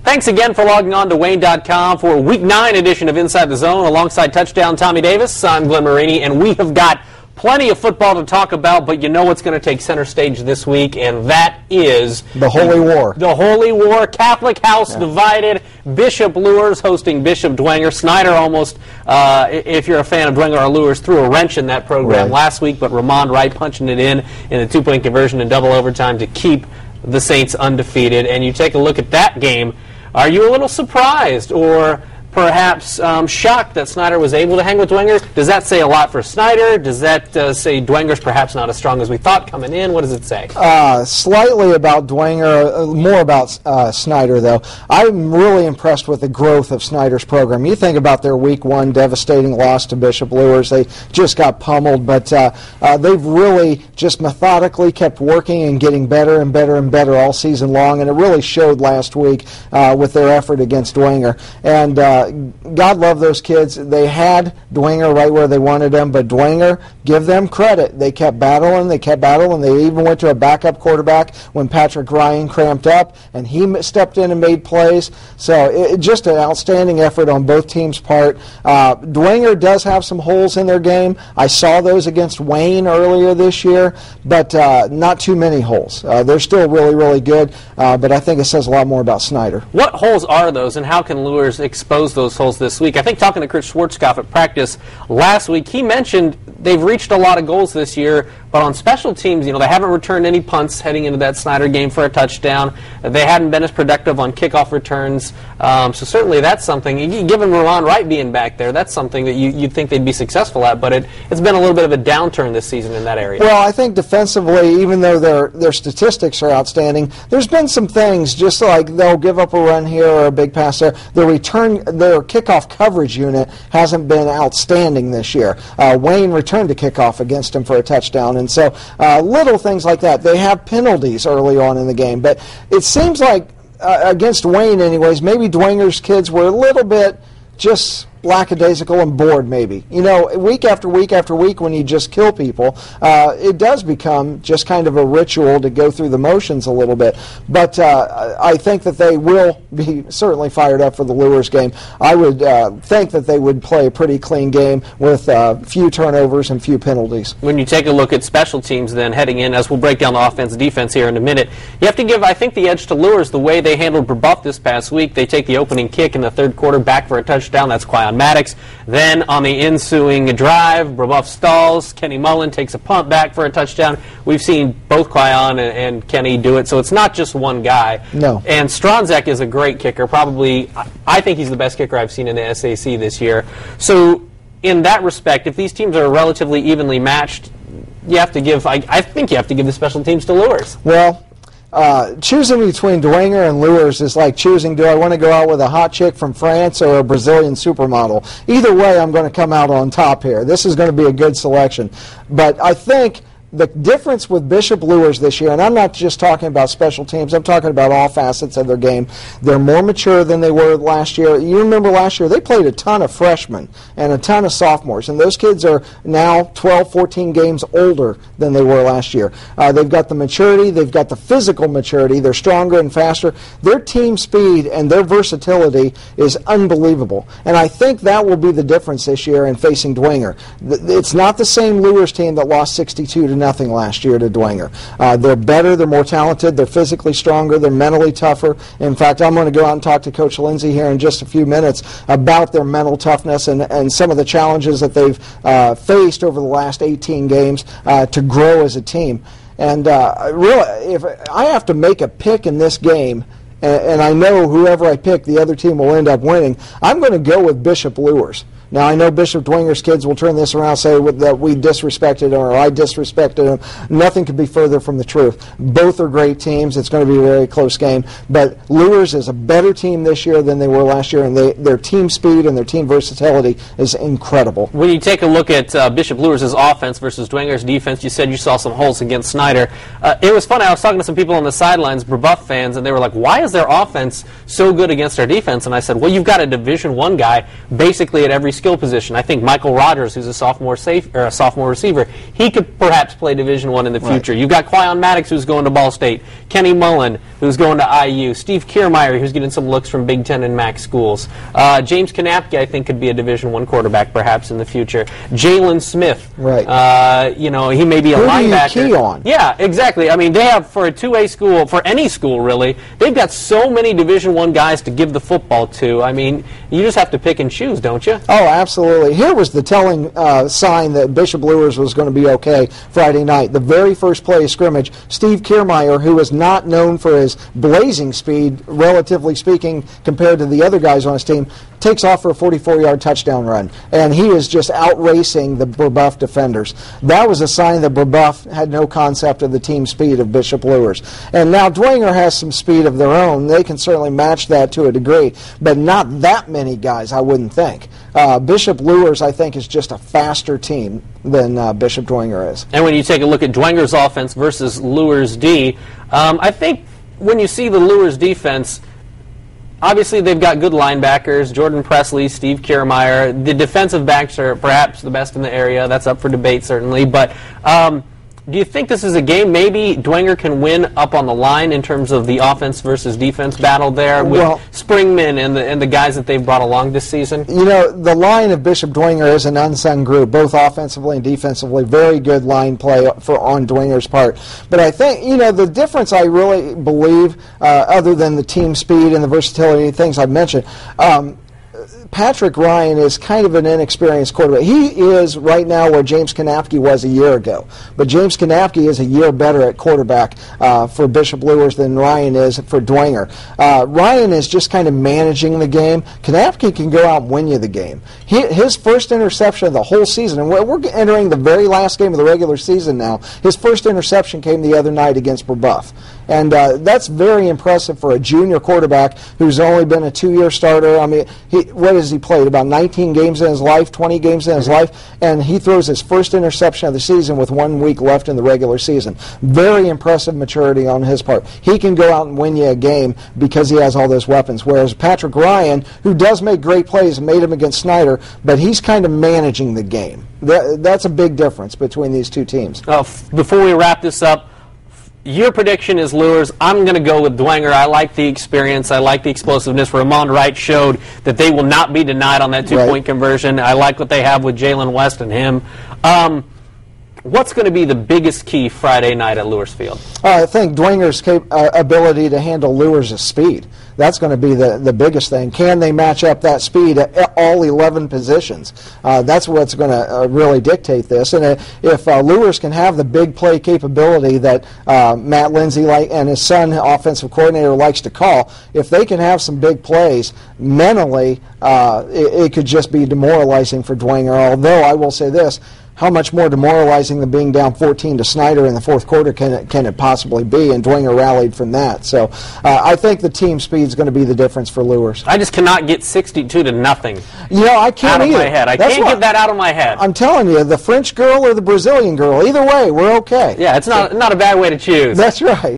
Thanks again for logging on to Wayne.com for Week 9 edition of Inside the Zone. Alongside Touchdown Tommy Davis, I'm Glenn Marini, and we have got plenty of football to talk about, but you know what's going to take center stage this week, and that is the Holy War. The Holy War. Catholic House divided. Dwenger-Luers hosting Bishop Dwenger. Snyder almost, if you're a fan of Dwenger-Luers, threw a wrench in that program last week, but Ramon Wright punching it in a two-point conversion in double overtime to keep the Saints undefeated. And you take a look at that game. Are you a little surprised or perhaps shocked that Snyder was able to hang with Dwenger? Does that say a lot for Snyder? Does that say Dwenger's perhaps not as strong as we thought coming in? What does it say? Slightly about Dwenger, more about Snyder, though. I'm really impressed with the growth of Snyder's program. You think about their Week 1 devastating loss to Dwenger-Luers. They just got pummeled, but they've really just methodically kept working and getting better and better and better all season long, and it really showed last week with their effort against Dwenger. And God love those kids. They had Dwenger right where they wanted him, but Dwenger, give them credit. They kept battling. They even went to a backup quarterback when Patrick Ryan cramped up, and he stepped in and made plays. So just an outstanding effort on both teams' part. Dwenger does have some holes in their game. I saw those against Wayne earlier this year, but not too many holes. They're still really, really good, but I think it says a lot more about Snyder. What holes are those, and how can Luers expose those holes this week? I think talking to Chris Schwarzkopf at practice last week, he mentioned they've reached a lot of goals this year, but on special teams, they haven't returned any punts heading into that Snyder game for a touchdown. They hadn't been as productive on kickoff returns. So certainly that's something, given Ramon Wright being back there, that's something that you'd think they'd be successful at, but it's been a little bit of a downturn this season in that area. Well, I think defensively, even though their statistics are outstanding, there's been some things, just like they'll give up a run here or a big pass there. Their kickoff coverage unit hasn't been outstanding this year. Wayne returned to kickoff against him for a touchdown. And so little things like that. They have penalties early on in the game. But it seems like, against Wayne anyways, maybe Dwenger's kids were a little bit just lackadaisical and bored, maybe. Week after week after week, when you just kill people, it does become just kind of a ritual to go through the motions a little bit. But I think that they will be certainly fired up for the Luers game. I would think that they would play a pretty clean game with few turnovers and few penalties. When you take a look at special teams then heading in, as we'll break down the offense and defense here in a minute, you have to give, I think, the edge to Luers the way they handled Brebeuf this past week. They take the opening kick in the third quarter back for a touchdown. That's Quyon Maddox. Then on the ensuing drive, Brebeuf stalls. Kenny Mullen takes a punt back for a touchdown. We've seen both Quyon and Kenny do it, so it's not just one guy. No. And Stronzek is a great kicker. Probably, I think he's the best kicker I've seen in the SAC this year. So in that respect, if these teams are relatively evenly matched, you have to give, I think you have to give the special teams to Luers. Well, choosing between Dwenger and Luers is like choosing, do I want to go out with a hot chick from France or a Brazilian supermodel? Either way, I'm going to come out on top here. This is going to be a good selection. But I think the difference with Dwenger-Luers this year, and I'm not just talking about special teams, I'm talking about all facets of their game, they're more mature than they were last year. You remember last year, they played a ton of freshmen and a ton of sophomores, and those kids are now 12, 14 games older than they were last year. They've got the maturity, they've got the physical maturity, they're stronger and faster. Their team speed and their versatility is unbelievable, and I think that will be the difference this year in facing Dwenger. It's not the same Luers team that lost 62-0 last year to Dwenger. They're better, they're more talented, they're physically stronger, they're mentally tougher. In fact, I'm going to go out and talk to Coach Lindsay here in just a few minutes about their mental toughness and some of the challenges that they've faced over the last 18 games to grow as a team. And really, if I have to make a pick in this game, and I know whoever I pick, the other team will end up winning, I'm going to go with Dwenger-Luers. Now, I know Bishop Dwenger's kids will turn this around and say that we disrespected him or I disrespected him. Nothing could be further from the truth. Both are great teams. It's going to be a very close game. But Luers is a better team this year than they were last year, and their team speed and their team versatility is incredible. When you take a look at Dwenger-Luers' offense versus Dwenger's defense, you said you saw some holes against Snyder. It was funny. I was talking to some people on the sidelines, Brebeuf fans, and they were like, why is their offense so good against our defense? And I said, well, you've got a Division I guy basically at every skill position. I think Michael Rogers, who's a sophomore receiver, he could perhaps play Division I in the future. You've got Quyon Maddox, who's going to Ball State, Kenny Mullen, who's going to IU, Steve Kiermaier, who's getting some looks from Big Ten and MAC schools. James Kanapke, I think, could be a Division I quarterback perhaps in the future. Jalen Smith, you know, he may be a linebacker. Who do you key on? Yeah, exactly. I mean, they have, for a 2A school, for any school really, they've got so many Division I guys to give the football to. I mean, you just have to pick and choose, don't you? Oh, absolutely. Here was the telling sign that Bishop-Luers was going to be okay Friday night. The very first play of scrimmage, Steve Kiermaier, who is not known for his blazing speed, relatively speaking, compared to the other guys on his team, takes off for a 44-yard touchdown run. And he is just out-racing the Brebeuf defenders. That was a sign that Brebeuf had no concept of the team speed of Bishop-Luers. And now Dwenger has some speed of their own. They can certainly match that to a degree, but not that many guys, I wouldn't think. Bishop-Luers, I think, is just a faster team than Bishop Dwenger is. And when you take a look at Dwenger's offense versus Luers' D, I think when you see the Luers defense, obviously they've got good linebackers, Jordan Presley, Steve Kiermaier. The defensive backs are perhaps the best in the area. That's up for debate, certainly. But do you think this is a game maybe Dwenger can win up on the line in terms of the offense versus defense battle there with Springman and the guys that they've brought along this season? You know, the line of Bishop Dwenger is an unsung group, both offensively and defensively. Very good line play on Dwenger's part. But I think, you know, the difference I really believe, other than the team speed and the versatility things I've mentioned, Patrick Ryan is kind of an inexperienced quarterback. He is right now where James Kanapke was a year ago. But James Kanapke is a year better at quarterback for Bishop-Luers than Ryan is for Dwenger. Ryan is just kind of managing the game. Kanapke can go out and win you the game. His first interception of the whole season, and we're entering the very last game of the regular season now, his first interception came the other night against Brebeuf. And that's very impressive for a junior quarterback who's only been a 2-year starter. I mean, what has he played? About 19 games in his life, 20 games in his life, and he throws his first interception of the season with 1 week left in the regular season. Very impressive maturity on his part. He can go out and win you a game because he has all those weapons, whereas Patrick Ryan, who does make great plays and made them against Snyder, but he's kind of managing the game. That's a big difference between these two teams. Before we wrap this up, your prediction is Luers. I'm going to go with Dwenger. I like the experience. I like the explosiveness. Ramon Wright showed that they will not be denied on that two-point conversion. I like what they have with Jalen West and him. What's going to be the biggest key Friday night at Luers Field? I think Dwenger's ability to handle Luers' speed. That's going to be the biggest thing. Can they match up that speed at all 11 positions? That's what's going to really dictate this. And if Luers can have the big play capability that Matt Lindsay and his son, offensive coordinator, likes to call, if they can have some big plays, mentally it could just be demoralizing for Dwenger. Although I will say this, how much more demoralizing than being down 14 to Snyder in the fourth quarter can it possibly be? And Dwenger rallied from that. So I think the team speed is going to be the difference for Luers. I just cannot get 62-0. You know, I can't out of either. my head. I can't get that out of my head. I'm telling you, the French girl or the Brazilian girl, either way, we're okay. Yeah, it's not a bad way to choose. That's right.